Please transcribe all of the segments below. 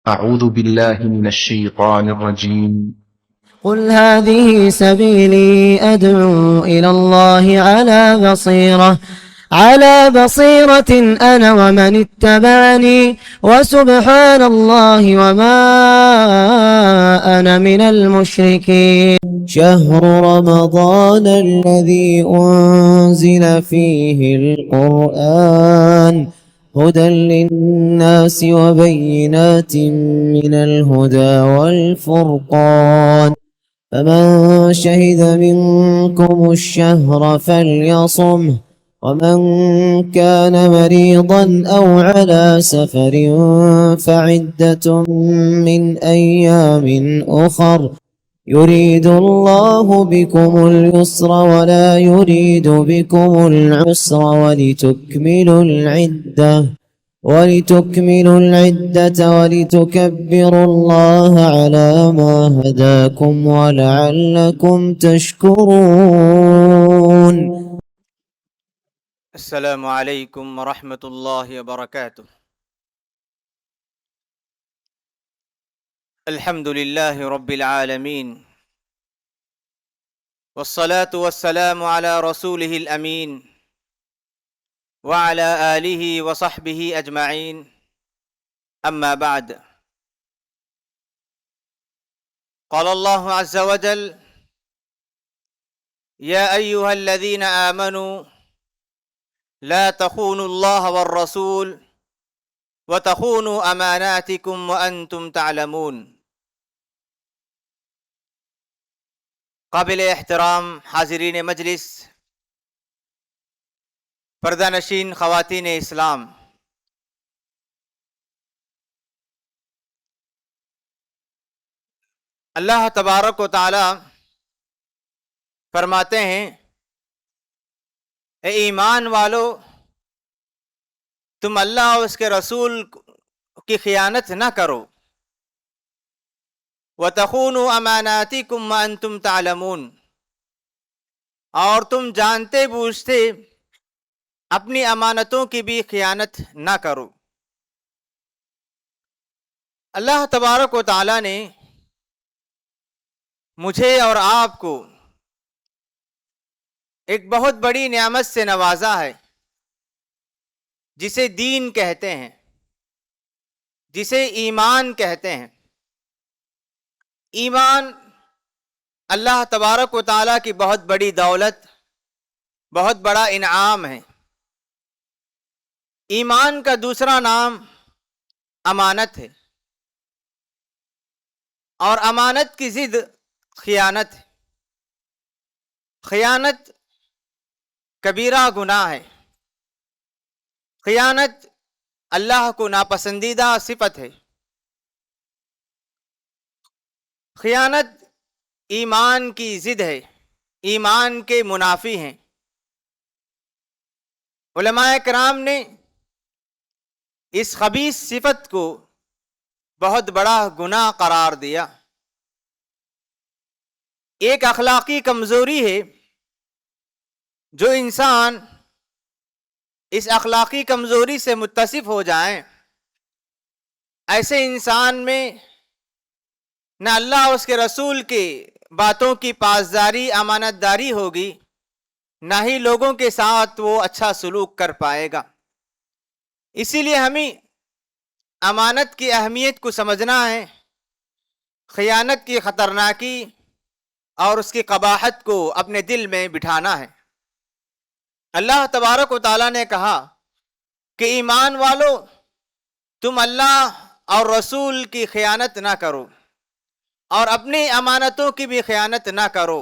أعوذ بالله من الشيطان الرجيم. قل هذه سبيلي أدعو إلى الله على بصيرة أنا ومن اتبعني وسبحان الله وما أنا من المشركين. شهر رمضان الذي أنزل فيه القرآن هدى للناس وبينات من الهدى والفرقان فمن شهد منكم الشهر فليصمه ومن كان مريضا أو على سفر فعدة من أيام أخر يريد الله بكم اليسر ولا يريد بكم العسر ولتكملوا العدة ولتكبروا الله على ما هداكم ولعلكم تشكرون. السلام علیکم ورحمۃ اللہ وبرکاتہ. الحمد للہ رب العالمین والصلاة والسلام علی رسولہ الامین وعلی آلہ وصحبہ اجمعین. اما بعد. قال اللہ عز وجل: یا ایہا الذین آمنوا لا تخونوا الله والرسول وتخونوا اماناتكم وانتم تعلمون. قابل احترام حاضرین مجلس، پردہ نشین خواتین اسلام، اللہ تبارک و تعالی فرماتے ہیں: اے ایمان والو، تم اللہ اور اس کے رسول کی خیانت نہ کرو. وَتَخُونُوا أَمَانَاتِكُمْ وَأَنْتُمْ تَعْلَمُونَ، اور تم جانتے بوجھتے اپنی امانتوں کی بھی خیانت نہ کرو. اللہ تبارک و تعالی نے مجھے اور آپ کو ایک بہت بڑی نعمت سے نوازا ہے، جسے دین کہتے ہیں، جسے ایمان کہتے ہیں. ایمان اللہ تبارک و تعالیٰ کی بہت بڑی دولت، بہت بڑا انعام ہے. ایمان کا دوسرا نام امانت ہے، اور امانت کی ضد خیانت ہے. خیانت کبیرہ گناہ ہے. خیانت اللہ کو ناپسندیدہ صفت ہے. خیانت ایمان کی ضد ہے، ایمان کے منافی ہیں. علماء کرام نے اس خبیث صفت کو بہت بڑا گناہ قرار دیا. ایک اخلاقی کمزوری ہے. جو انسان اس اخلاقی کمزوری سے متصف ہو جائیں، ایسے انسان میں نہ اللہ اور اس کے رسول کی باتوں کی پاسداری، امانت داری ہوگی، نہ ہی لوگوں کے ساتھ وہ اچھا سلوک کر پائے گا. اسی لیے ہمیں امانت کی اہمیت کو سمجھنا ہے، خیانت کی خطرناکی اور اس کی قباحت کو اپنے دل میں بٹھانا ہے. اللہ تبارک و تعالیٰ نے کہا کہ ایمان والو، تم اللہ اور رسول کی خیانت نہ کرو اور اپنی امانتوں کی بھی خیانت نہ کرو.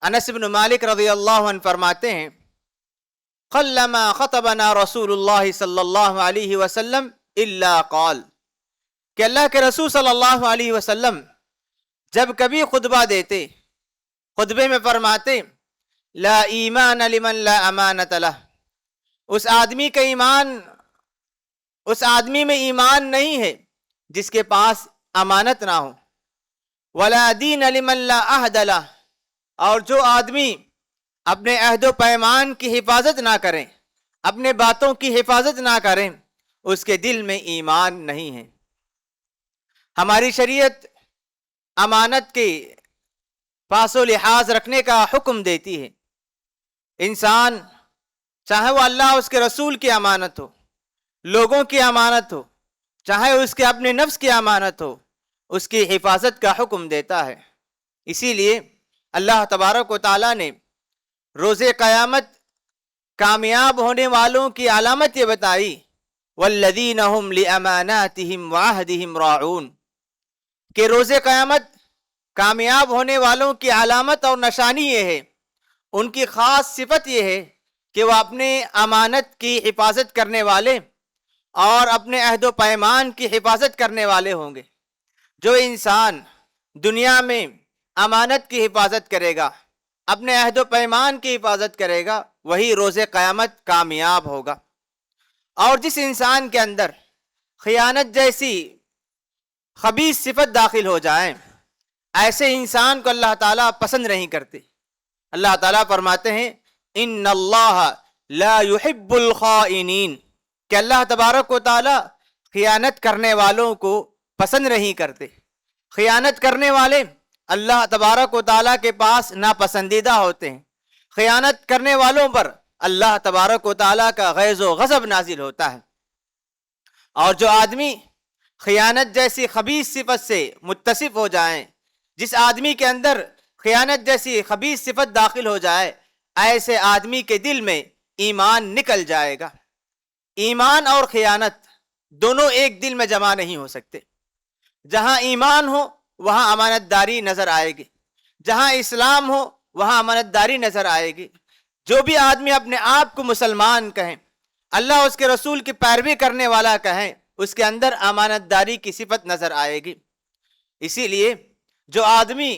انس بن مالک رضی اللہ عنہ فرماتے ہیں: قلما خطبنا رسول اللہ صلی اللہ علیہ وسلم الا قال، کہ اللہ کے رسول صلی اللہ علیہ وسلم جب کبھی خطبہ دیتے، خطبے میں فرماتے: لا ایمان لمن لا امانت لہ، اس آدمی میں ایمان نہیں ہے جس کے پاس امانت نہ ہو. ولا دین لمن لا عہد لہ، اور جو آدمی اپنے عہد و پیمان کی حفاظت نہ کریں، اپنے باتوں کی حفاظت نہ کریں، اس کے دل میں ایمان نہیں ہے. ہماری شریعت امانت کے پاس و لحاظ رکھنے کا حکم دیتی ہے. انسان چاہے وہ اللہ اس کے رسول کی امانت ہو، لوگوں کی امانت ہو، چاہے اس کے اپنے نفس کی امانت ہو، اس کی حفاظت کا حکم دیتا ہے. اسی لیے اللہ تبارک و تعالیٰ نے روز قیامت کامیاب ہونے والوں کی علامت یہ بتائی، والذین هم لاماناتهم وعہدهم راعون، کہ روز قیامت کامیاب ہونے والوں کی علامت اور نشانی یہ ہے، ان کی خاص صفت یہ ہے کہ وہ اپنے امانت کی حفاظت کرنے والے اور اپنے عہد و پیمان کی حفاظت کرنے والے ہوں گے. جو انسان دنیا میں امانت کی حفاظت کرے گا، اپنے عہد و پیمان کی حفاظت کرے گا، وہی روز قیامت کامیاب ہوگا. اور جس انسان کے اندر خیانت جیسی خبیث صفت داخل ہو جائے، ایسے انسان کو اللہ تعالیٰ پسند نہیں کرتے. اللہ تعالیٰ فرماتے ہیں ان اللہ لا يحب الخائنین، کہ اللہ تبارک و تعالیٰ خیانت کرنے والوں کو پسند نہیں کرتے. خیانت کرنے والے اللہ تبارک و تعالیٰ کے پاس ناپسندیدہ ہوتے ہیں. خیانت کرنے والوں پر اللہ تبارک و تعالیٰ کا غیظ و غضب نازل ہوتا ہے. اور جو آدمی خیانت جیسی خبیث صفت سے متصف ہو جائیں، جس آدمی کے اندر خیانت جیسی خبیث صفت داخل ہو جائے، ایسے آدمی کے دل میں ایمان نکل جائے گا. ایمان اور خیانت دونوں ایک دل میں جمع نہیں ہو سکتے. جہاں ایمان ہو وہاں امانت داری نظر آئے گی، جہاں اسلام ہو وہاں امانت داری نظر آئے گی. جو بھی آدمی اپنے آپ کو مسلمان کہیں، اللہ اس کے رسول کی پیروی کرنے والا کہیں، اس کے اندر امانت داری کی صفت نظر آئے گی. اسی لیے جو آدمی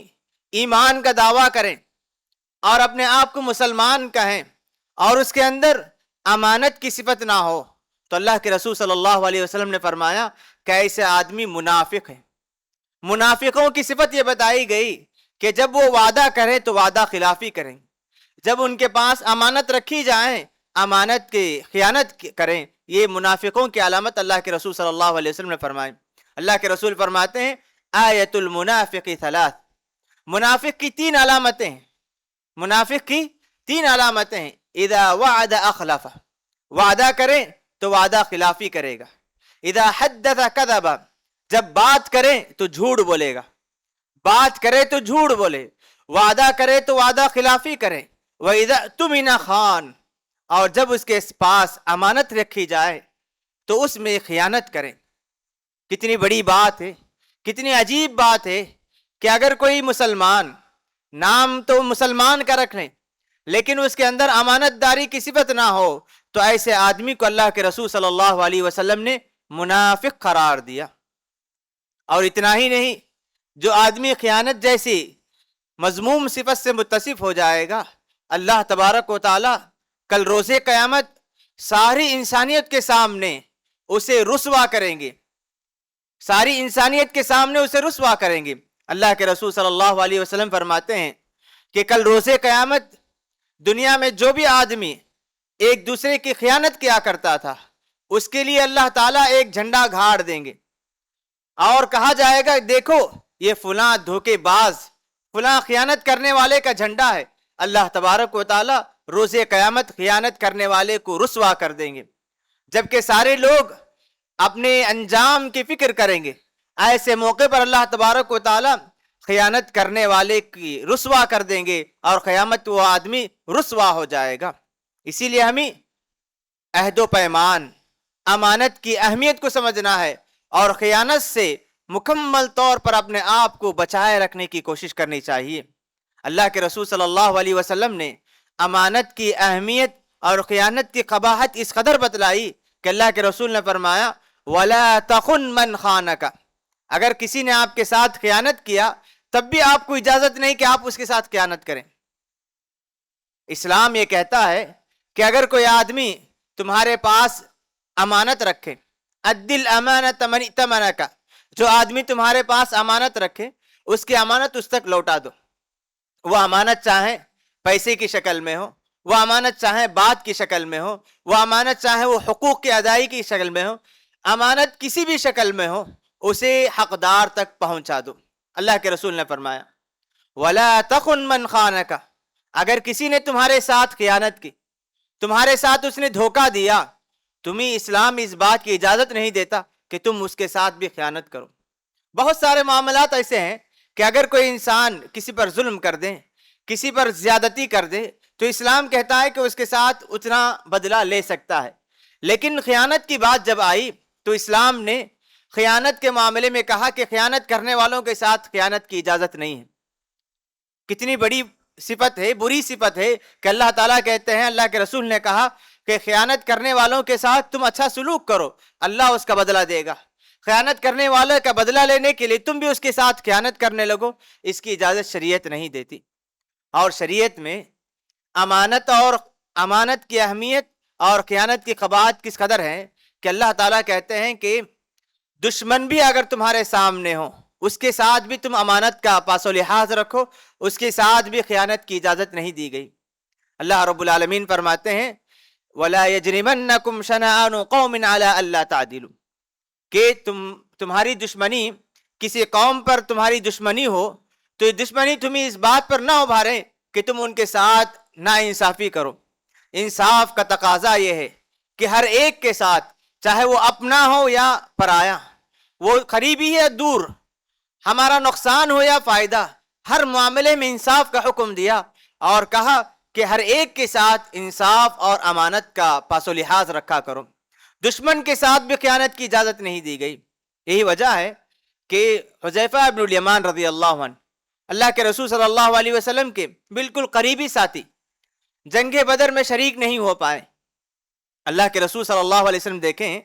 ایمان کا دعویٰ کریں اور اپنے آپ کو مسلمان کہیں اور اس کے اندر امانت کی صفت نہ ہو، تو اللہ کے رسول صلی اللہ علیہ وسلم نے فرمایا کہ ایسے آدمی منافق ہے. منافقوں کی صفت یہ بتائی گئی کہ جب وہ وعدہ کریں تو وعدہ خلافی کریں، جب ان کے پاس امانت رکھی جائیں امانت کی خیانت کریں. یہ منافقوں کی علامت اللہ کے رسول صلی اللہ علیہ وسلم نے فرمائی. اللہ کے رسول فرماتے ہیں آیت المنافق ثلاث، منافق کی 3 علامتیں ہیں. منافق کی 3 علامتیں ہیں. اذا وعد اخلف، وعدہ کریں تو وعدہ خلافی کرے گا. اذا حدث کذب، جب بات کریں تو جھوٹ بولے گا، بات کرے تو جھوٹ بولے، وعدہ کرے تو وعدہ خلافی کرے. وَإِذَا اؤْتُمِنَ خان، اور جب اس کے پاس امانت رکھی جائے تو اس میں خیانت کریں. کتنی بڑی بات ہے، کتنی عجیب بات ہے کہ اگر کوئی مسلمان نام تو مسلمان کا رکھ لیں لیکن اس کے اندر امانت داری کی صفت نہ ہو تو ایسے آدمی کو اللہ کے رسول صلی اللہ علیہ وسلم نے منافق قرار دیا. اور اتنا ہی نہیں، جو آدمی خیانت جیسی مذموم صفت سے متصف ہو جائے گا، اللہ تبارک و تعالی کل روز قیامت ساری انسانیت کے سامنے اسے رسوا کریں گے، ساری انسانیت کے سامنے اسے رسوا کریں گے. اللہ کے رسول صلی اللہ علیہ وسلم فرماتے ہیں کہ کل روز قیامت دنیا میں جو بھی آدمی ایک دوسرے کی خیانت کیا کرتا تھا اس کے لیے اللہ تعالیٰ ایک جھنڈا گاڑ دیں گے اور کہا جائے گا دیکھو یہ فلاں دھوکے باز، فلاں خیانت کرنے والے کا جھنڈا ہے. اللہ تبارک و تعالیٰ روز قیامت خیانت کرنے والے کو رسوا کر دیں گے، جبکہ سارے لوگ اپنے انجام کی فکر کریں گے. ایسے موقع پر اللہ تبارک و تعالیٰ خیانت کرنے والے کی رسوا کر دیں گے اور قیامت وہ آدمی رسوا ہو جائے گا. اسی لیے ہمیں عہد و پیمان، امانت کی اہمیت کو سمجھنا ہے اور خیانت سے مکمل طور پر اپنے آپ کو بچائے رکھنے کی کوشش کرنی چاہیے. اللہ کے رسول صلی اللہ علیہ وسلم نے امانت کی اہمیت اور خیانت کی قباحت اس قدر بتلائی کہ اللہ کے رسول نے فرمایا وَلَا تَخُنْ مَنْ خَانَكَ، اگر کسی نے آپ کے ساتھ خیانت کیا تب بھی آپ کو اجازت نہیں کہ آپ اس کے ساتھ خیانت کریں. اسلام یہ کہتا ہے کہ اگر کوئی آدمی تمہارے پاس امانت رکھے، اَدِّ الْأَمَانَةَ مَنِ ائْتَمَنَكَ، جو آدمی تمہارے پاس امانت رکھے اس کی امانت اس تک لوٹا دو. وہ امانت چاہے پیسے کی شکل میں ہو، وہ امانت چاہے بات کی شکل میں ہو، وہ امانت چاہے وہ حقوق کی ادائیگی کی شکل میں ہو، امانت کسی بھی شکل میں ہو اسے حقدار تک پہنچا دو۔ اللہ کے رسول نے فرمایا وَلَا تَخُنْ مَنْ خَانَكَ، اگر کسی نے تمہارے ساتھ خیانت کی، تمہارے ساتھ اس نے دھوکہ دیا، تمہیں اسلام اس بات کی اجازت نہیں دیتا کہ تم اس کے ساتھ بھی خیانت کرو۔ بہت سارے معاملات ایسے ہیں کہ اگر کوئی انسان کسی پر ظلم کر دے، کسی پر زیادتی کر دے، تو اسلام کہتا ہے کہ اس کے ساتھ اتنا بدلہ لے سکتا ہے، لیکن خیانت کی بات جب آئی تو اسلام نے خیانت کے معاملے میں کہا کہ خیانت کرنے والوں کے ساتھ خیانت کی اجازت نہیں ہے۔ کتنی بڑی صفت ہے، بری صفت ہے کہ اللہ تعالیٰ کہتے ہیں، اللہ کے رسول نے کہا کہ خیانت کرنے والوں کے ساتھ تم اچھا سلوک کرو، اللہ اس کا بدلہ دے گا۔ خیانت کرنے والے کا بدلہ لینے کے لیے تم بھی اس کے ساتھ خیانت کرنے لگو، اس کی اجازت شریعت نہیں دیتی۔ اور شریعت میں امانت کی اہمیت اور خیانت کی قباحت کس قدر ہے کہ اللہ تعالیٰ کہتے ہیں کہ دشمن بھی اگر تمہارے سامنے ہو، اس کے ساتھ بھی تم امانت کا پاس و لحاظ رکھو، اس کے ساتھ بھی خیانت کی اجازت نہیں دی گئی۔ اللہ رب العالمین فرماتے ہیں وَلَا يَجْرِمَنَّكُمْ شَنَآنُ قَوْمٍ عَلَىٰ أَلَّا تَعْدِلُوا، کہ تمہاری دشمنی، کسی قوم پر تمہاری دشمنی ہو تو یہ دشمنی تمہیں اس بات پر نہ ابھارے کہ تم ان کے ساتھ نا انصافی کرو۔ انصاف کا تقاضا یہ ہے کہ ہر ایک کے ساتھ، چاہے وہ اپنا ہو یا پرایا، وہ قریبی ہے یا دور، ہمارا نقصان ہو یا فائدہ، ہر معاملے میں انصاف کا حکم دیا اور کہا کہ ہر ایک کے ساتھ انصاف اور امانت کا پاس و لحاظ رکھا کرو۔ دشمن کے ساتھ بھی خیانت کی اجازت نہیں دی گئی۔ یہی وجہ ہے کہ حذیفہ ابن الیمان رضی اللہ عنہ، اللہ کے رسول صلی اللہ علیہ وسلم کے بالکل قریبی ساتھی، جنگ بدر میں شریک نہیں ہو پائے۔ اللہ کے رسول صلی اللہ علیہ وسلم دیکھیں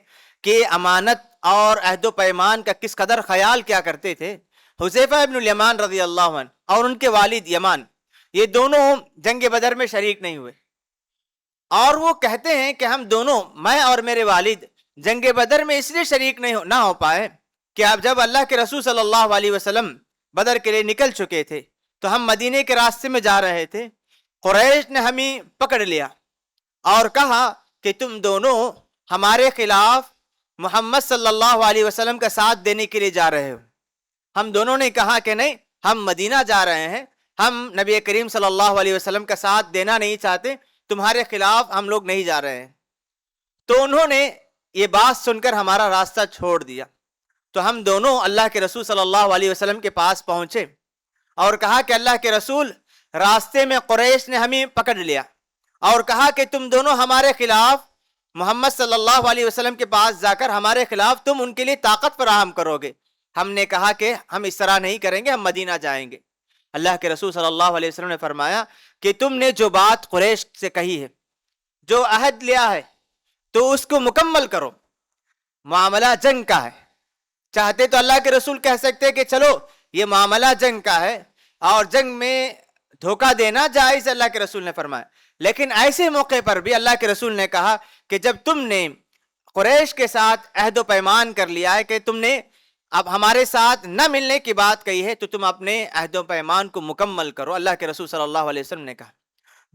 کہ امانت اور عہد و پیمان کا کس قدر خیال کیا کرتے تھے۔ حذیفہ ابن الیمان رضی اللہ عنہ اور ان کے والد یمان، یہ دونوں جنگ بدر میں شریک نہیں ہوئے، اور وہ کہتے ہیں کہ ہم دونوں، میں اور میرے والد، جنگ بدر میں اس لیے شریک نہ ہو پائے کہ اب جب اللہ کے رسول صلی اللہ علیہ وسلم بدر کے لیے نکل چکے تھے تو ہم مدینے کے راستے میں جا رہے تھے، قریش نے ہمیں پکڑ لیا اور کہا کہ تم دونوں ہمارے خلاف محمد صلی اللہ علیہ وسلم کا ساتھ دینے کے لیے جا رہے ہو۔ ہم دونوں نے کہا کہ نہیں، ہم مدینہ جا رہے ہیں، ہم نبی کریم صلی اللہ علیہ وسلم کا ساتھ دینا نہیں چاہتے، تمہارے خلاف ہم لوگ نہیں جا رہے ہیں۔ تو انہوں نے یہ بات سن کر ہمارا راستہ چھوڑ دیا۔ تو ہم دونوں اللہ کے رسول صلی اللہ علیہ وسلم کے پاس پہنچے اور کہا کہ اللہ کے رسول، راستے میں قریش نے ہمیں پکڑ لیا اور کہا کہ تم دونوں ہمارے خلاف محمد صلی اللہ علیہ وسلم کے پاس جا کر ہمارے خلاف تم ان کے لیے طاقت فراہم کرو گے۔ ہم نے کہا کہ ہم اس طرح نہیں کریں گے، ہم مدینہ جائیں گے۔ اللہ کے رسول صلی اللہ علیہ وسلم نے فرمایا کہ تم نے جو بات قریش سے کہی ہے، جو عہد لیا ہے، تو اس کو مکمل کرو۔ معاملہ جنگ کا ہے، چاہتے تو اللہ کے رسول کہہ سکتے کہ چلو یہ معاملہ جنگ کا ہے اور جنگ میں دھوکہ دینا جائز، اللہ کے رسول نے فرمایا، لیکن ایسے موقع پر بھی اللہ کے رسول نے کہا کہ جب تم نے قریش کے ساتھ عہد و پیمان کر لیا ہے کہ تم نے اب ہمارے ساتھ نہ ملنے کی بات کہی ہے، تو تم اپنے عہد و پیمان کو مکمل کرو۔ اللہ کے رسول صلی اللہ علیہ وسلم نے کہا۔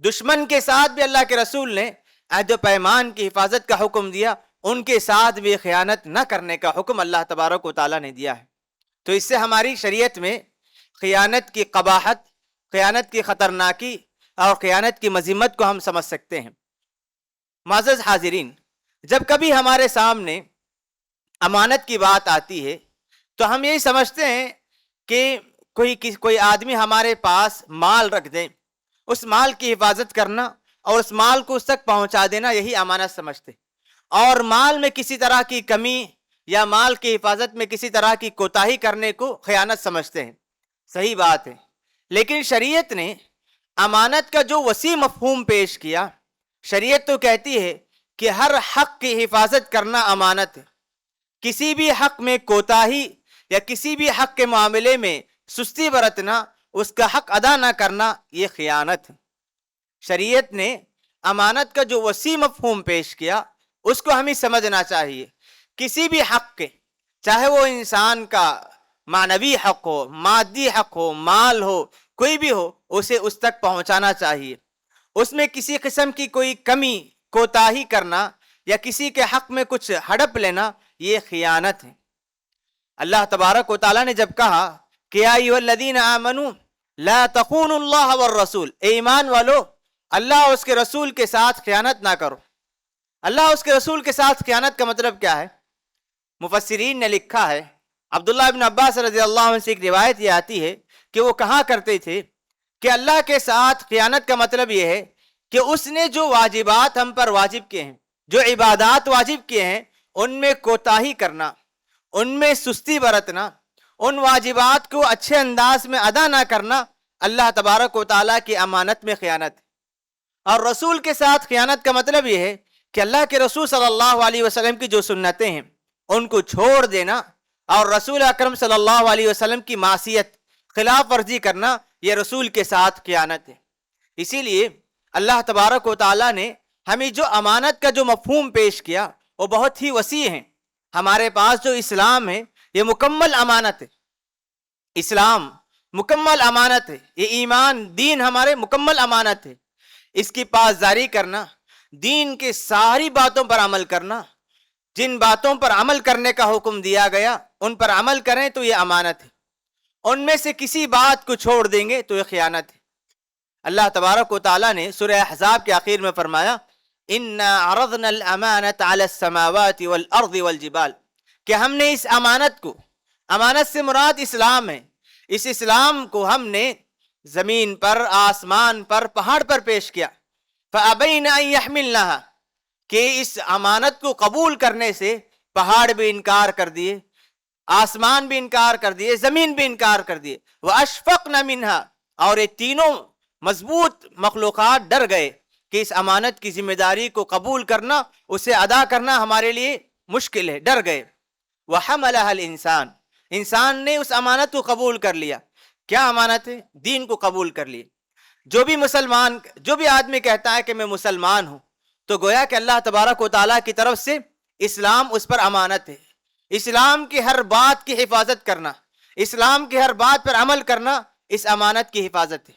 دشمن کے ساتھ بھی اللہ کے رسول نے عہد و پیمان کی حفاظت کا حکم دیا، ان کے ساتھ بھی خیانت نہ کرنے کا حکم اللہ تبارک و تعالیٰ نے دیا ہے۔ تو اس سے ہماری شریعت میں خیانت کی قباحت، خیانت کی خطرناکی اور خیانت کی مذمت کو ہم سمجھ سکتے ہیں۔ معزز حاضرین، جب کبھی ہمارے سامنے امانت کی بات آتی ہے تو ہم یہی سمجھتے ہیں کہ کوئی آدمی ہمارے پاس مال رکھ دے، اس مال کی حفاظت کرنا اور اس مال کو اس تک پہنچا دینا، یہی امانت سمجھتے، اور مال میں کسی طرح کی کمی یا مال کی حفاظت میں کسی طرح کی کوتاہی کرنے کو خیانت سمجھتے ہیں۔ صحیح بات ہے، لیکن شریعت نے امانت کا جو وسیع مفہوم پیش کیا، شریعت تو کہتی ہے کہ ہر حق کی حفاظت کرنا امانت ہے۔ کسی بھی حق میں کوتاہی یا کسی بھی حق کے معاملے میں سستی برتنا، اس کا حق ادا نہ کرنا، یہ خیانت ہے۔ شریعت نے امانت کا جو وسیع مفہوم پیش کیا، اس کو ہمیں سمجھنا چاہیے۔ کسی بھی حق کے، چاہے وہ انسان کا معنوی حق ہو، مادی حق ہو، مال ہو، کوئی بھی ہو، اسے اس تک پہنچانا چاہیے۔ اس میں کسی قسم کی کوئی کمی، کوتاہی کرنا یا کسی کے حق میں کچھ ہڑپ لینا، یہ خیانت ہے۔ اللہ تبارک و تعالیٰ نے جب کہا کہ یا ایھا الذین آمنوا لا تخونوا اللہ والرسول، اے ایمان والو اللہ اور اس کے رسول کے ساتھ خیانت نہ کرو۔ اللہ اور اس کے رسول کے ساتھ خیانت کا مطلب کیا ہے؟ مفسرین نے لکھا ہے، عبداللہ ابن عباس رضی اللہ عنہ سے ایک روایت یہ آتی ہے کہ وہ کہا کرتے تھے کہ اللہ کے ساتھ خیانت کا مطلب یہ ہے کہ اس نے جو واجبات ہم پر واجب کیے ہیں، جو عبادات واجب کیے ہیں، ان میں کوتاہی کرنا، ان میں سستی برتنا، ان واجبات کو اچھے انداز میں ادا نہ کرنا، اللہ تبارک و تعالیٰ کی امانت میں خیانت ہے۔ اور رسول کے ساتھ خیانت کا مطلب یہ ہے کہ اللہ کے رسول صلی اللہ علیہ وسلم کی جو سنتیں ہیں ان کو چھوڑ دینا اور رسول اکرم صلی اللہ علیہ وسلم کی معصیت، خلاف ورزی کرنا، یہ رسول کے ساتھ خیانت ہے۔ اسی لیے اللہ تبارک و تعالیٰ نے ہمیں جو امانت کا جو مفہوم پیش کیا وہ بہت ہی وسیع ہے۔ ہمارے پاس جو اسلام ہے یہ مکمل امانت ہے، اسلام مکمل امانت ہے، یہ ایمان دین ہمارے مکمل امانت ہے۔ اس کی پاسداری کرنا، دین کے ساری باتوں پر عمل کرنا، جن باتوں پر عمل کرنے کا حکم دیا گیا ان پر عمل کریں تو یہ امانت ہے، ان میں سے کسی بات کو چھوڑ دیں گے تو یہ خیانت ہے۔ اللہ تبارک و تعالیٰ نے سورہ احزاب کے آخر میں فرمایا اِنَّا عَرَضْنَا الْأَمَانَةَ عَلَى السَّمَاوَاتِ وَالْأَرْضِ وَالْجِبَالِ، کہ ہم نے اس امانت کو، امانت سے مراد اسلام ہے، اس اسلام کو ہم نے زمین پر، آسمان پر، پہاڑ پر پیش کیا۔ فَأَبَيْنَ أَن يَحْمِلْنَهَا، کہ اس امانت کو قبول کرنے سے پہاڑ بھی انکار کر دیے، آسمان بھی انکار کر دیے، زمین بھی انکار کر دیے۔ وَأَشْفَقْنَ مِنْهَا، اور یہ تینوں مضبوط مخلوقات ڈر گئے کہ اس امانت کی ذمہ داری کو قبول کرنا، اسے ادا کرنا ہمارے لیے مشکل ہے، ڈر گئے۔ وَحَمَلَهَا الْإِنسان، انسان نے اس امانت کو قبول کر لیا۔ کیا امانت ہے؟ دین کو قبول کر لیے۔ جو بھی آدمی کہتا ہے کہ میں مسلمان ہوں تو گویا کہ اللہ تبارک و تعالیٰ کی طرف سے اسلام اس پر امانت ہے۔ اسلام کی ہر بات کی حفاظت کرنا، اسلام کی ہر بات پر عمل کرنا اس امانت کی حفاظت ہے۔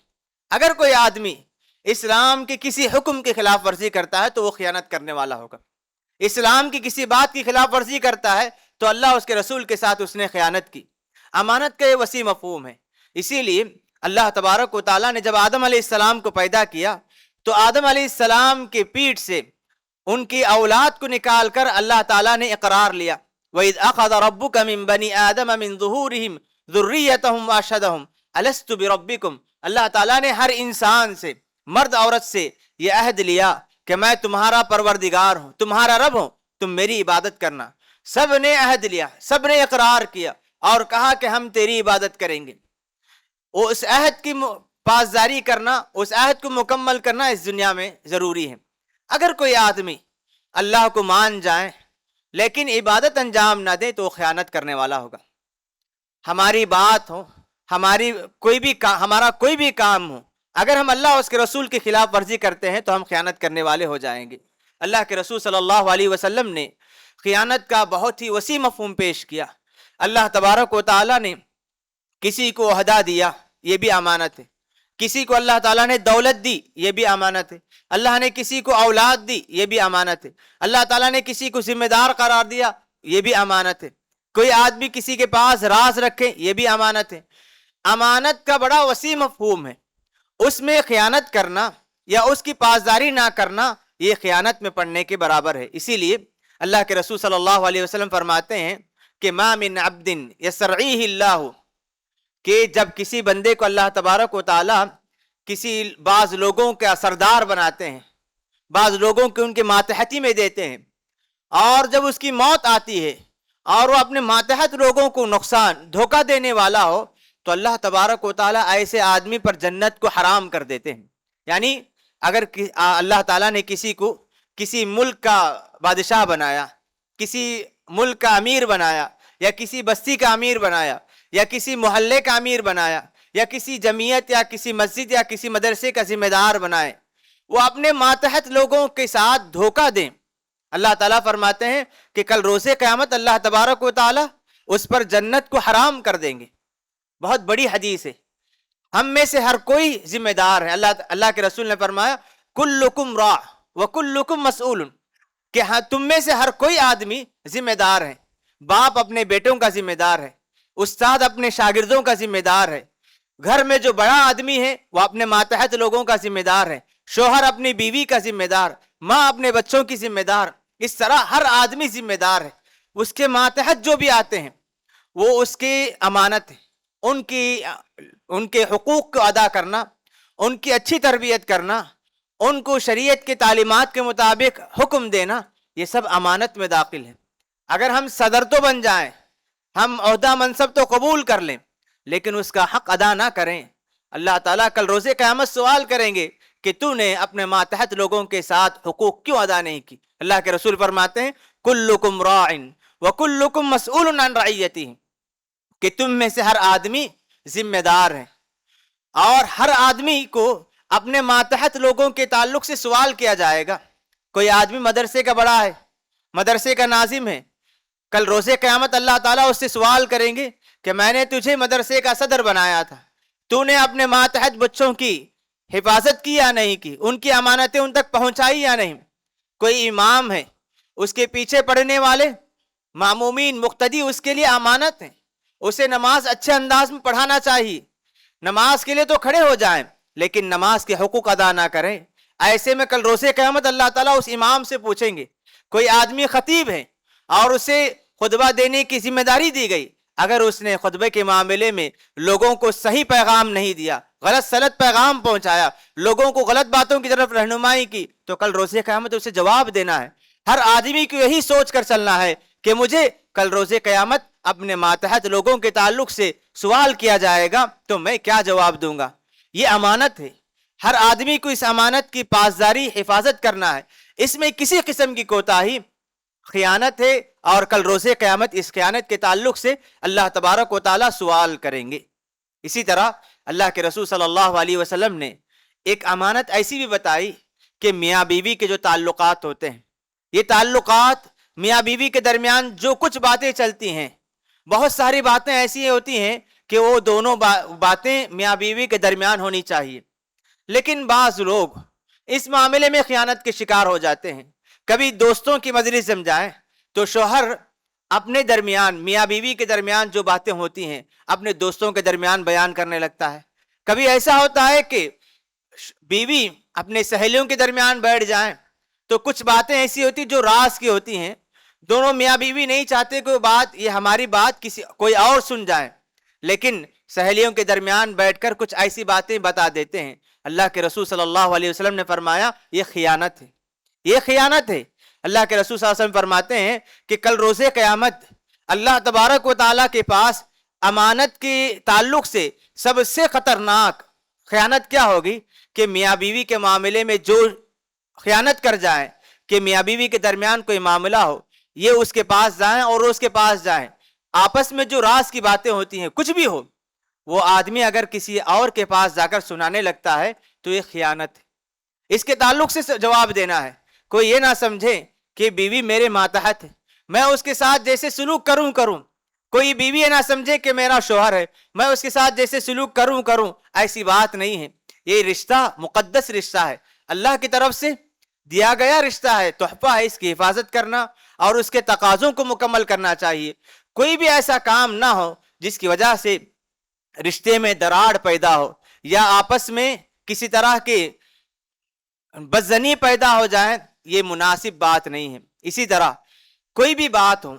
اگر کوئی آدمی اسلام کے کسی حکم کی خلاف ورزی کرتا ہے تو وہ خیانت کرنے والا ہوگا۔ اسلام کی کسی بات کی خلاف ورزی کرتا ہے تو اللہ اس کے رسول کے ساتھ اس نے خیانت کی۔ امانت کا یہ وسیع مفہوم ہے۔ اسی لیے اللہ تبارک و تعالیٰ نے جب آدم علیہ السلام کو پیدا کیا تو آدم علیہ السلام کے پیٹھ سے ان کی اولاد کو نکال کر اللہ تعالیٰ نے اقرار لیا، وَإِذْ أَخَذَ رَبُّكَ مِن بَنِي آدَمَ مِن ظُهُورِهِمْ ذُرِّيَّتَهُمْ وَأَشْهَدَهُمْ أَلَسْتُ بِرَبِّكُمْ، اللہ تعالیٰ نے ہر انسان سے، مرد عورت سے یہ عہد لیا کہ میں تمہارا پروردگار ہوں، تمہارا رب ہوں، تم میری عبادت کرنا۔ سب نے عہد لیا، سب نے اقرار کیا اور کہا کہ ہم تیری عبادت کریں گے۔ وہ اس عہد کی پاسداری کرنا، اس عہد کو مکمل کرنا اس دنیا میں ضروری ہے۔ اگر کوئی آدمی اللہ کو مان جائے لیکن عبادت انجام نہ دے تو وہ خیانت کرنے والا ہوگا۔ ہماری بات ہو، ہمارا کوئی بھی کام ہو، اگر ہم اللہ اور اس کے رسول کی خلاف ورزی کرتے ہیں تو ہم خیانت کرنے والے ہو جائیں گے۔ اللہ کے رسول صلی اللہ علیہ وسلم نے خیانت کا بہت ہی وسیع مفہوم پیش کیا۔ اللہ تبارک و تعالیٰ نے کسی کو عہدہ دیا، یہ بھی امانت ہے۔ کسی کو اللہ تعالیٰ نے دولت دی، یہ بھی امانت ہے۔ اللہ نے کسی کو اولاد دی، یہ بھی امانت ہے۔ اللہ تعالیٰ نے کسی کو ذمہ دار قرار دیا، یہ بھی امانت ہے۔ کوئی آدمی کسی کے پاس راز رکھے، یہ بھی امانت ہے۔ امانت کا بڑا وسیع مفہوم ہے، اس میں خیانت کرنا یا اس کی پاسداری نہ کرنا یہ خیانت میں پڑنے کے برابر ہے۔ اسی لیے اللہ کے رسول صلی اللہ علیہ وسلم فرماتے ہیں کہ ما من عبد یسترعیہ اللہ، کہ جب کسی بندے کو اللہ تبارک و تعالی کسی بعض لوگوں کا سردار بناتے ہیں، بعض لوگوں کے ان کے ماتحتی میں دیتے ہیں، اور جب اس کی موت آتی ہے اور وہ اپنے ماتحت لوگوں کو نقصان، دھوکہ دینے والا ہو تو اللہ تبارک و تعالیٰ ایسے آدمی پر جنت کو حرام کر دیتے ہیں۔ یعنی اگر اللہ تعالیٰ نے کسی کو کسی ملک کا بادشاہ بنایا، کسی ملک کا امیر بنایا، یا کسی بستی کا امیر بنایا، یا کسی محلے کا امیر بنایا، یا کسی جمعیت یا کسی مسجد یا کسی مدرسے کا ذمہ دار بنائے، وہ اپنے ماتحت لوگوں کے ساتھ دھوکہ دیں، اللہ تعالیٰ فرماتے ہیں کہ کل روز قیامت اللہ تبارک و تعالیٰ اس پر جنت کو حرام کر دیں گے۔ بہت بڑی حدیث ہے۔ ہم میں سے ہر کوئی ذمہ دار ہے۔ اللہ کے رسول نے فرمایا کلکم راع وکلکم مسئول، کہ ہاں تم میں سے ہر کوئی آدمی ذمہ دار ہے، باپ اپنے بیٹوں کا ذمہ دار ہے، استاد اپنے شاگردوں کا ذمہ دار ہے، گھر میں جو بڑا آدمی ہے وہ اپنے ماتحت لوگوں کا ذمہ دار ہے، شوہر اپنی بیوی کا ذمہ دار، ماں اپنے بچوں کی ذمہ دار، اس طرح ہر آدمی ذمہ دار ہے۔ اس کے ماتحت جو بھی آتے ہیں وہ اس کی امانت ہے، ان کے حقوق کو ادا کرنا، ان کی اچھی تربیت کرنا، ان کو شریعت کی تعلیمات کے مطابق حکم دینا، یہ سب امانت میں داخل ہے۔ اگر ہم صدر تو بن جائیں، ہم عہدہ منصب تو قبول کر لیں، لیکن اس کا حق ادا نہ کریں، اللہ تعالیٰ کل روز قیامت سوال کریں گے کہ تو نے اپنے ماتحت لوگوں کے ساتھ حقوق کیوں ادا نہیں کی۔ اللہ کے رسول فرماتے ہیں کلکم راع وکلکم مسئول عن رعیتہ، کہ تم میں سے ہر آدمی ذمہ دار ہے اور ہر آدمی کو اپنے ماتحت لوگوں کے تعلق سے سوال کیا جائے گا۔ کوئی آدمی مدرسے کا بڑا ہے، مدرسے کا ناظم ہے، کل روز قیامت اللہ تعالیٰ اس سے سوال کریں گے کہ میں نے تجھے مدرسے کا صدر بنایا تھا، تو نے اپنے ماتحت بچوں کی حفاظت کی یا نہیں کی، ان کی امانتیں ان تک پہنچائی یا نہیں۔ کوئی امام ہے، اس کے پیچھے پڑھنے والے معمومین مقتدی اس کے لیے امانت ہیں، اسے نماز اچھے انداز میں پڑھانا چاہیے، نماز کے لیے تو کھڑے ہو جائیں لیکن نماز کے حقوق ادا نہ کریں۔ ایسے میں کل روز قیامت اللہ تعالیٰ اس امام سے پوچھیں گے۔ کوئی آدمی خطیب ہے اور اسے خطبہ دینے کی ذمہ داری دی گئی، اگر اس نے خطبے کے معاملے میں لوگوں کو صحیح پیغام نہیں دیا، غلط سلط پیغام پہنچایا، لوگوں کو غلط باتوں کی طرف رہنمائی کی، تو کل روز قیامت اسے جواب دینا ہے۔ ہر آدمی کو یہی سوچ کر چلنا ہے کہ مجھے کل روز قیامت اپنے ماتحت لوگوں کے تعلق سے سوال کیا جائے گا تو میں کیا جواب دوں گا۔ یہ امانت ہے، ہر آدمی کو اس امانت کی پاسداری حفاظت کرنا ہے، اس میں کسی قسم کی کوتاہی خیانت ہے، اور کل روز قیامت اس خیانت کے تعلق سے اللہ تبارک و تعالیٰ سوال کریں گے۔ اسی طرح اللہ کے رسول صلی اللہ علیہ وسلم نے ایک امانت ایسی بھی بتائی کہ میاں بیوی کے جو تعلقات ہوتے ہیں، یہ تعلقات میاں بیوی کے درمیان جو کچھ باتیں چلتی ہیں، بہت ساری باتیں ایسی ہوتی ہیں کہ وہ دونوں باتیں میاں بیوی کے درمیان ہونی چاہیے، لیکن بعض لوگ اس معاملے میں خیانت کے شکار ہو جاتے ہیں۔ کبھی دوستوں کی مجلس جم جائیں تو شوہر اپنے درمیان، میاں بیوی کے درمیان جو باتیں ہوتی ہیں اپنے دوستوں کے درمیان بیان کرنے لگتا ہے۔ کبھی ایسا ہوتا ہے کہ بیوی اپنے سہیلیوں کے درمیان بیٹھ جائیں تو کچھ باتیں ایسی ہوتی جو راز کی ہوتی ہیں، دونوں میاں بیوی نہیں چاہتے کہ یہ ہماری بات کوئی اور سن جائے، لیکن سہیلیوں کے درمیان بیٹھ کر کچھ ایسی باتیں بتا دیتے ہیں۔ اللہ کے رسول صلی اللہ علیہ وسلم نے فرمایا یہ خیانت ہے، یہ خیانت ہے۔ اللہ کے رسول صلی اللہ علیہ وسلم فرماتے ہیں کہ کل روز قیامت اللہ تبارک و تعالیٰ کے پاس امانت کے تعلق سے سب سے خطرناک خیانت کیا ہوگی کہ میاں بیوی کے معاملے میں جو خیانت کر جائیں، کہ میاں بیوی کے درمیان کوئی معاملہ ہو، یہ اس کے پاس جائیں اور اس کے پاس جائیں، آپس میں جو راز کی باتیں ہوتی ہیں کچھ بھی ہو، وہ آدمی اگر کسی اور کے پاس جا کر سنانے لگتا ہے تو یہ خیانت ہے۔ اس کے تعلق سے جواب دینا ہے۔ کوئی یہ نہ سمجھے کہ بیوی میرے ماتحت ہے، میں اس کے ساتھ جیسے سلوک کروں۔ کوئی بیوی یہ نہ سمجھے کہ میرا شوہر ہے، میں اس کے ساتھ جیسے سلوک کروں۔ ایسی بات نہیں ہے۔ یہ رشتہ مقدس رشتہ ہے، اللہ کی طرف سے دیا گیا رشتہ ہے، تحفہ ہے، اس کی حفاظت کرنا اور اس کے تقاضوں کو مکمل کرنا چاہیے۔ کوئی بھی ایسا کام نہ ہو جس کی وجہ سے رشتے میں دراڑ پیدا ہو یا آپس میں کسی طرح کے بدزنی پیدا ہو جائے، یہ مناسب بات نہیں ہے۔ اسی طرح کوئی بھی بات ہو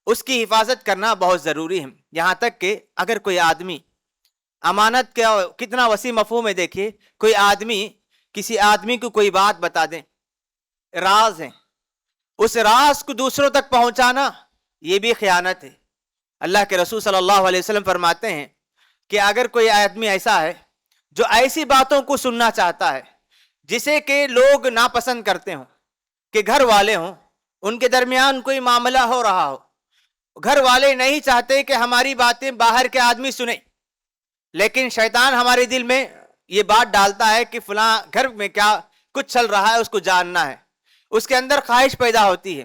اس کی حفاظت کرنا بہت ضروری ہے، یہاں تک کہ اگر کوئی آدمی امانت کا کتنا وسیع مفہوم ہے، دیکھیے کوئی آدمی کسی آدمی کو کوئی بات بتا دیں، راز ہے، اس راز کو دوسروں تک پہنچانا یہ بھی خیانت ہے۔ اللہ کے رسول صلی اللہ علیہ وسلم فرماتے ہیں کہ اگر کوئی آدمی ایسا ہے جو ایسی باتوں کو سننا چاہتا ہے جسے کہ لوگ ناپسند کرتے ہوں، کہ گھر والے ہوں، ان کے درمیان کوئی معاملہ ہو رہا ہو، گھر والے نہیں چاہتے کہ ہماری باتیں باہر کے آدمی سنیں، لیکن شیطان ہمارے دل میں یہ بات ڈالتا ہے کہ فلاں گھر میں کیا کچھ چل رہا ہے اس کو جاننا ہے، اس کے اندر خواہش پیدا ہوتی ہے،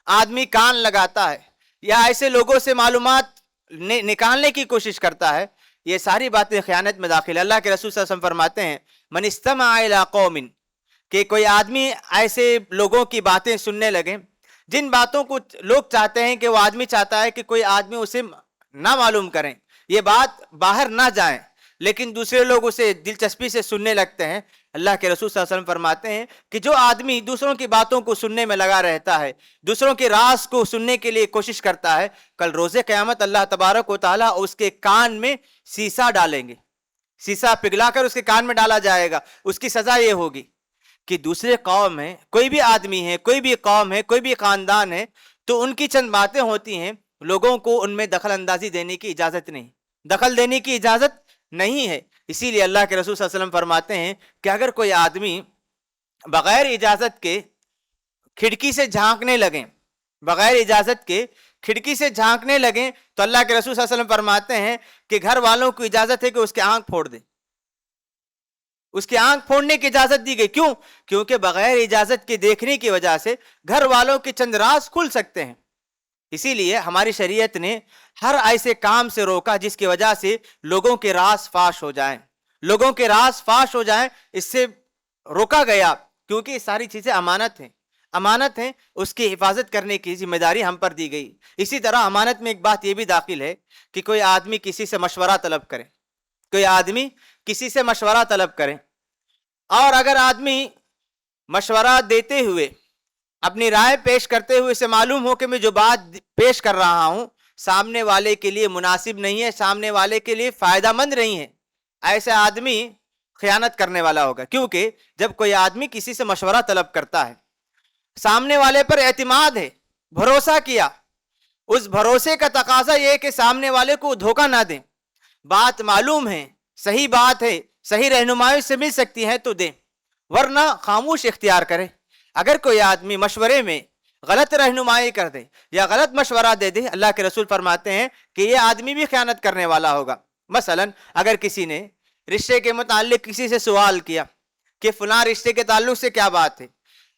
آدمی کان لگاتا ہے یا ایسے لوگوں سے معلومات نکالنے کی کوشش کرتا ہے، یہ ساری باتیں خیانت میں داخل ہے۔ اللہ کے رسول صلی اللہ علیہ وسلم فرماتے ہیں من استمع الی قوم، کہ کوئی آدمی ایسے لوگوں کی باتیں سننے لگے جن باتوں کو لوگ چاہتے ہیں کہ وہ آدمی چاہتا ہے کہ کوئی آدمی اسے نہ معلوم کریں، یہ بات باہر نہ جائیں، لیکن دوسرے لوگ اسے دلچسپی سے سننے لگتے ہیں، اللہ کے رسول صلی اللہ علیہ وسلم فرماتے ہیں کہ جو آدمی دوسروں کی باتوں کو سننے میں لگا رہتا ہے، دوسروں کے راز کو سننے کے لیے کوشش کرتا ہے، کل روز قیامت اللہ تبارک و تعالیٰ اس کے کان میں سیسا ڈالیں گے، سیسا پگھلا کر اس کے کان میں ڈالا جائے گا۔ اس کی سزا یہ ہوگی کہ دوسرے قوم ہے، کوئی بھی آدمی ہے، کوئی بھی قوم ہے، کوئی بھی خاندان ہے، تو ان کی چند باتیں ہوتی ہیں، لوگوں کو ان میں دخل اندازی دینے کی اجازت نہیں، دخل دینے کی اجازت نہیں ہے۔ اسی لیے اللہ کے رسول صلی اللہ علیہ وسلم فرماتے ہیں کہ اگر کوئی آدمی بغیر اجازت کے کھڑکی سے جھانکنے لگیں، بغیر اجازت کے کھڑکی سے جھانکنے لگیں، تو اللہ کے رسول صلی اللہ علیہ وسلم فرماتے ہیں کہ گھر والوں کو اجازت ہے کہ اس کی آنکھ پھوڑ دیں، اس کی آنکھ پھوڑنے کی اجازت دی گئی۔ کیوں؟ کیونکہ بغیر اجازت کے دیکھنے کی وجہ سے گھر والوں کے چند راز کھل سکتے ہیں۔ اسی لیے ہماری شریعت نے ہر ایسے کام سے روکا جس کی وجہ سے لوگوں کے راز فاش ہو جائیں، لوگوں کے راز فاش ہو جائیں، اس سے روکا گیا، کیونکہ یہ ساری چیزیں امانت ہیں، امانت ہیں، اس کی حفاظت کرنے کی ذمہ داری ہم پر دی گئی۔ اسی طرح امانت میں ایک بات یہ بھی داخل ہے کہ کوئی آدمی کسی سے مشورہ طلب کرے، کوئی آدمی کسی سے مشورہ طلب کرے، اور اگر آدمی مشورہ دیتے ہوئے، اپنی رائے پیش کرتے ہوئے اسے معلوم ہو کہ میں جو بات پیش کر رہا ہوں سامنے والے کے لیے مناسب نہیں ہے، سامنے والے کے لیے فائدہ مند نہیں ہے، ایسا آدمی خیانت کرنے والا ہوگا۔ کیونکہ جب کوئی آدمی کسی سے مشورہ طلب کرتا ہے، سامنے والے پر اعتماد ہے، بھروسہ کیا، اس بھروسے کا تقاضا یہ ہے کہ سامنے والے کو دھوکہ نہ دیں، بات معلوم ہے، صحیح بات ہے، صحیح رہنمائی سے مل سکتی ہے تو دیں، ورنہ خاموش اختیار کرے۔ اگر کوئی آدمی مشورے میں غلط رہنمائی کر دے یا غلط مشورہ دے دے، اللہ کے رسول فرماتے ہیں کہ یہ آدمی بھی خیانت کرنے والا ہوگا۔ مثلا اگر کسی نے رشتے کے متعلق کسی سے سوال کیا کہ فلاں رشتے کے تعلق سے کیا بات ہے،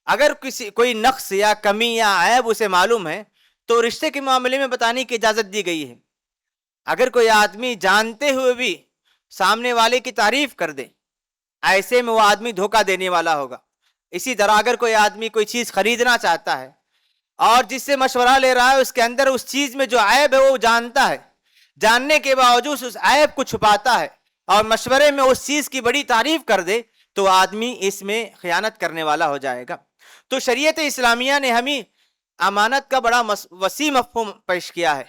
اگر کوئی نقص یا کمی یا عیب اسے معلوم ہے تو رشتے کے معاملے میں بتانے کی اجازت دی گئی ہے۔ اگر کوئی آدمی جانتے ہوئے بھی سامنے والے کی تعریف کر دے، ایسے میں وہ آدمی دھوکہ دینے والا ہوگا۔ اسی طرح اگر کوئی آدمی کوئی چیز خریدنا چاہتا ہے اور جس سے مشورہ لے رہا ہے اس کے اندر اس چیز میں جو عیب ہے وہ جانتا ہے، جاننے کے باوجود اس عیب کو چھپاتا ہے اور مشورے میں اس چیز کی بڑی تعریف کر دے، تو آدمی اس میں خیانت کرنے والا ہو جائے گا۔ تو شریعت اسلامیہ نے ہمیں امانت کا بڑا وسیع مفہوم پیش کیا ہے۔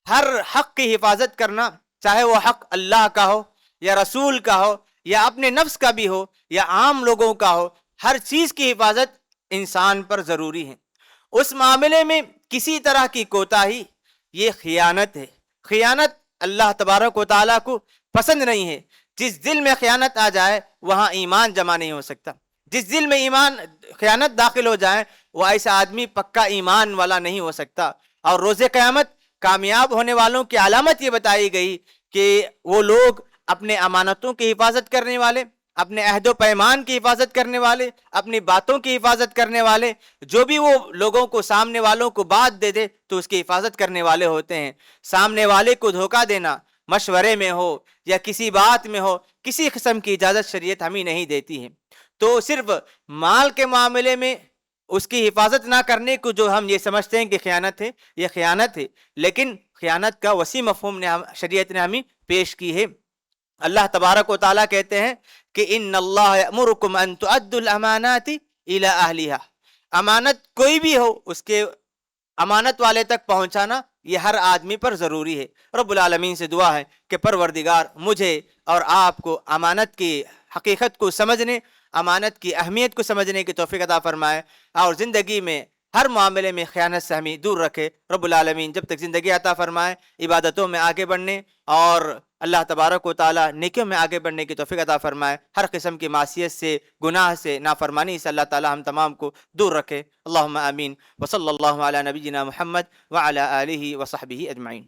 ہر حق کی حفاظت کرنا، چاہے وہ حق اللہ کا ہو یا رسول کا ہو یا اپنے نفس کا بھی ہو یا عام لوگوں کا ہو، ہر چیز کی حفاظت انسان پر ضروری ہے۔ اس معاملے میں کسی طرح کی کوتاہی یہ خیانت ہے۔ خیانت اللہ تبارک و تعالیٰ کو پسند نہیں ہے۔ جس دل میں خیانت آ جائے وہاں ایمان جمع نہیں ہو سکتا۔ جس دل میں خیانت داخل ہو جائے وہ ایسا آدمی پکا ایمان والا نہیں ہو سکتا۔ اور روز قیامت کامیاب ہونے والوں کی علامت یہ بتائی گئی کہ وہ لوگ اپنے امانتوں کی حفاظت کرنے والے، اپنے عہد و پیمان کی حفاظت کرنے والے، اپنی باتوں کی حفاظت کرنے والے، جو بھی وہ لوگوں کو، سامنے والوں کو بات دے دے تو اس کی حفاظت کرنے والے ہوتے ہیں۔ سامنے والے کو دھوکہ دینا، مشورے میں ہو یا کسی بات میں ہو، کسی قسم کی اجازت شریعت ہمیں نہیں دیتی ہے۔ تو صرف مال کے معاملے میں اس کی حفاظت نہ کرنے کو جو ہم یہ سمجھتے ہیں کہ خیانت ہے، یہ خیانت ہے، لیکن خیانت کا وسیع مفہوم شریعت نے ہمیں پیش کی ہے۔ اللہ تبارک و تعالیٰ کہتے ہیں کہ ان اللہ یأمرکم ان تؤدوا الامانات الی اہلہا، امانت کوئی بھی ہو اس کے امانت والے تک پہنچانا یہ ہر آدمی پر ضروری ہے۔ رب العالمین سے دعا ہے کہ پروردگار مجھے اور آپ کو امانت کی حقیقت کو سمجھنے، امانت کی اہمیت کو سمجھنے کی توفیق عطا فرمائے، اور زندگی میں ہر معاملے میں خیانت سے ہمیں دور رکھے۔ رب العالمین جب تک زندگی عطا فرمائے عبادتوں میں آگے بڑھنے اور اللہ تبارک و تعالیٰ نیکیوں میں آگے بڑھنے کی توفیق عطا فرمائے، ہر قسم کی معصیت سے، گناہ سے، نافرمانی سے اللہ تعالیٰ ہم تمام کو دور رکھے۔ اللہم آمین۔ وصلی اللہ علی نبینا محمد وعلی آلہ وصحبہ اجمعین۔